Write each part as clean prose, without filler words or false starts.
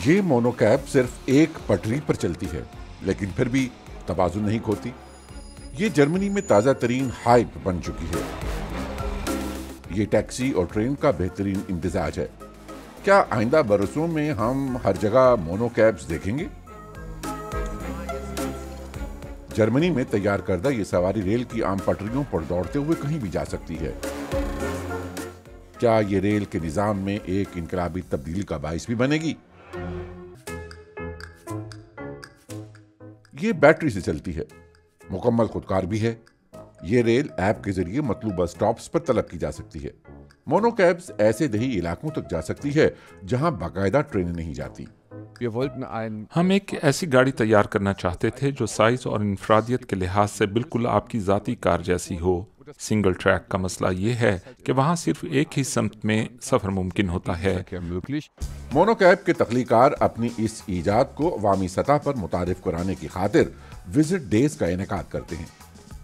یہ مونوکیب صرف ایک پٹری پر چلتی ہے لیکن پھر بھی توازن نہیں کھوتی. یہ جرمنی میں تازہ ترین ہائپ بن چکی ہے. یہ ٹیکسی اور ٹرین کا بہترین امتزاج ہے. کیا آئندہ برسوں میں ہم ہر جگہ مونوکیبز دیکھیں گے؟ جرمنی میں تیار کردہ یہ سواری ریل کی عام پٹریوں پر دوڑتے ہوئے کہیں بھی جا سکتی ہے. کیا یہ ریل کے نظام میں ایک انقلابی تبدیلی کا باعث بھی بنے گی؟ یہ بیٹری سے چلتی ہے، مکمل خودکار بھی ہے. یہ ریل ایپ کے ذریعے مطلوبہ سٹاپس پر طلب کی جا سکتی ہے. مونوکیبز ایسے دیہی علاقوں تک جا سکتی ہے جہاں باقاعدہ ٹرینیں نہیں جاتی. ہم ایک ایسی گاڑی تیار کرنا چاہتے تھے جو سائز اور انفرادیت کے لحاظ سے بالکل آپ کی ذاتی کار جیسی ہو. سنگل ٹریک کا مسئلہ یہ ہے کہ وہاں صرف ایک ہی سمت میں سفر ممکن ہوتا ہے. مونوکیب کے تخلیقار اپنی اس ایجاد کو عوامی سطح پر متعارف کرانے کی خاطر وزٹ ڈیز کا انعقاد کرتے ہیں.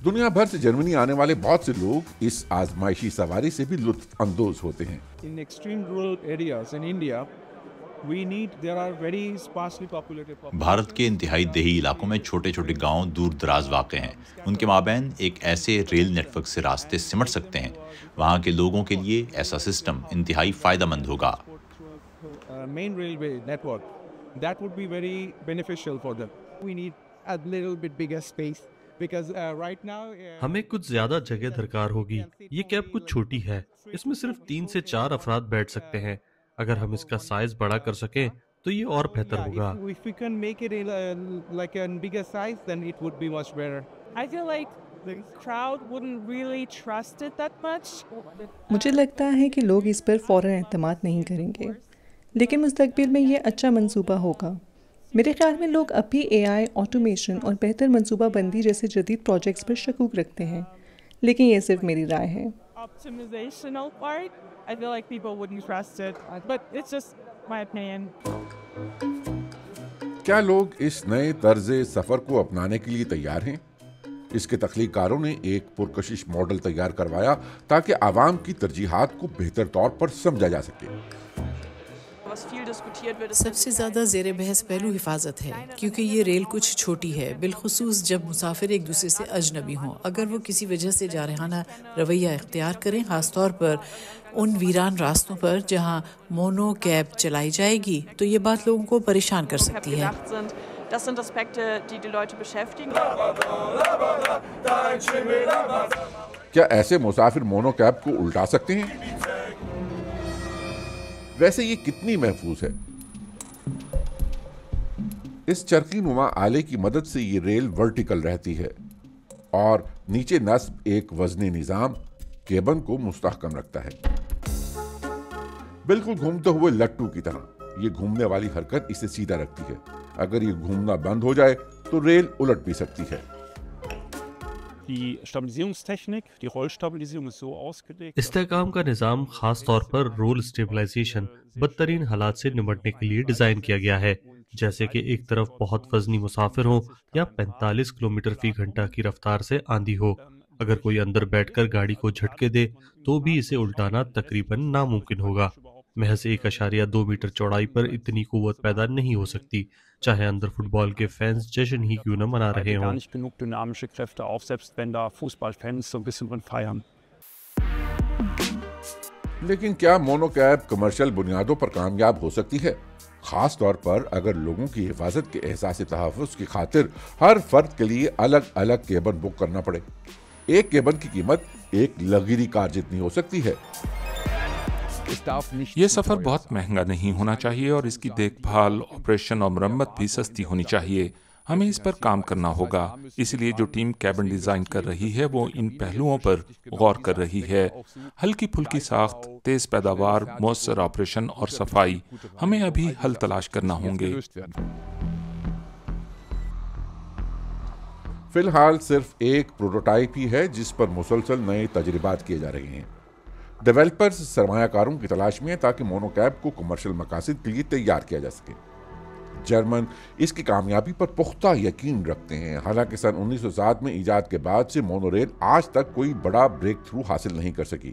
دنیا بھر سے جرمنی آنے والے بہت سے لوگ اس آزمائشی سواری سے بھی لطف اندوز ہوتے ہیں. بھارت کے انتہائی دیہی علاقوں میں چھوٹے چھوٹے گاؤں دور دراز واقع ہیں. ان کے مابین ایک ایسے ریل نیٹ ورک سے راستے سمٹ سکتے ہیں. وہاں کے لوگوں کے لیے ایسا سسٹم انتہائی فائدہ مند ہوگا. ہمیں کچھ زیادہ جگہ درکار ہوگی. یہ کیب کچھ چھوٹی ہے، اس میں صرف 3 سے 4 افراد بیٹھ سکتے ہیں. اگر ہم اس کا سائز بڑا کر سکیں تو یہ اور بہتر ہوگا. مجھے لگتا ہے کہ لوگ اس پر فوراً اعتماد نہیں کریں گے، لیکن مستقبل میں یہ اچھا منصوبہ ہوگا. میرے خیال میں لوگ اب بھی اے آئی، آٹومیشن اور بہتر منصوبہ بندی جیسے جدید پروجیکٹس پر شکوک رکھتے ہیں، لیکن یہ صرف میری رائے ہے. کیا لوگ اس نئے طرز سفر کو اپنانے کے لیے تیار ہیں؟ اس کے تخلیق کاروں نے ایک پرکشش ماڈل تیار کروایا تاکہ عوام کی ترجیحات کو بہتر طور پر سمجھا جا سکے. سب سے زیادہ زیر بحث پہلو حفاظت ہے، کیونکہ یہ ریل کچھ چھوٹی ہے، بالخصوص جب مسافر ایک دوسرے سے اجنبی ہوں. اگر وہ کسی وجہ سے جارحانہ رویہ اختیار کریں، خاص طور پر ان ویران راستوں پر جہاں مونو کیب چلائی جائے گی، تو یہ بات لوگوں کو پریشان کر سکتی ہے. کیا ایسے مسافر مونو کیب کو الٹا سکتے ہیں؟ ویسے یہ کتنی محفوظ ہے؟ اس چرخی نما آلے کی مدد سے یہ ریل ورٹیکل رہتی ہے اور نیچے نصب ایک وزنی نظام کیبن کو مستحکم رکھتا ہے، بالکل گھومتے ہوئے لٹو کی طرح. یہ گھومنے والی حرکت اسے سیدھا رکھتی ہے. اگر یہ گھومنا بند ہو جائے تو ریل الٹ بھی سکتی ہے. استحکام کا نظام خاص طور پر رول اسٹیبلائزیشن بدترین حالات سے نمٹنے کے لیے ڈیزائن کیا گیا ہے، جیسے کہ ایک طرف بہت وزنی مسافر ہوں یا 45 کلومیٹر فی گھنٹہ کی رفتار سے آندھی ہو. اگر کوئی اندر بیٹھ کر گاڑی کو جھٹکے دے تو بھی اسے الٹانا تقریباً ناممکن ہوگا. محض 1.2 میٹر چوڑائی پر اتنی قوت پیدا نہیں ہو سکتی، چاہے اندر فٹ بال کے فینس جشن ہی کیوں نہ منا رہے ہوں. لیکن کیا مونو کیب کمرشل بنیادوں پر کامیاب ہو سکتی ہے؟ خاص طور پر اگر لوگوں کی حفاظت کے احساس تحفظ کی خاطر ہر فرد کے لیے الگ الگ کیبن بک کرنا پڑے. ایک کیبن کی قیمت ایک لگژری کار جتنی ہو سکتی ہے. یہ سفر بہت مہنگا نہیں ہونا چاہیے اور اس کی دیکھ بھال، آپریشن اور مرمت بھی سستی ہونی چاہیے. ہمیں اس پر کام کرنا ہوگا. اس لیے جو ٹیم کیبن ڈیزائن کر رہی ہے وہ ان پہلوؤں پر غور کر رہی ہے. ہلکی پھلکی ساخت، تیز پیداوار، مؤثر آپریشن اور صفائی. ہمیں ابھی حل تلاش کرنا ہوں گے. فی الحال صرف ایک پروٹوٹائپ ہی ہے جس پر مسلسل نئے تجربات کیے جا رہے ہیں. ڈیولپرز سرمایہ کاروں کی تلاش میں ہیں تاکہ مونو کیب کو کمرشل مقاصد کے لیے تیار کیا جا سکے. جرمن اس کی کامیابی پر پختہ یقین رکھتے ہیں. حالانکہ سن 1907 میں ایجاد کے بعد سے مونو ریل آج تک کوئی بڑا بریک تھرو حاصل نہیں کر سکی.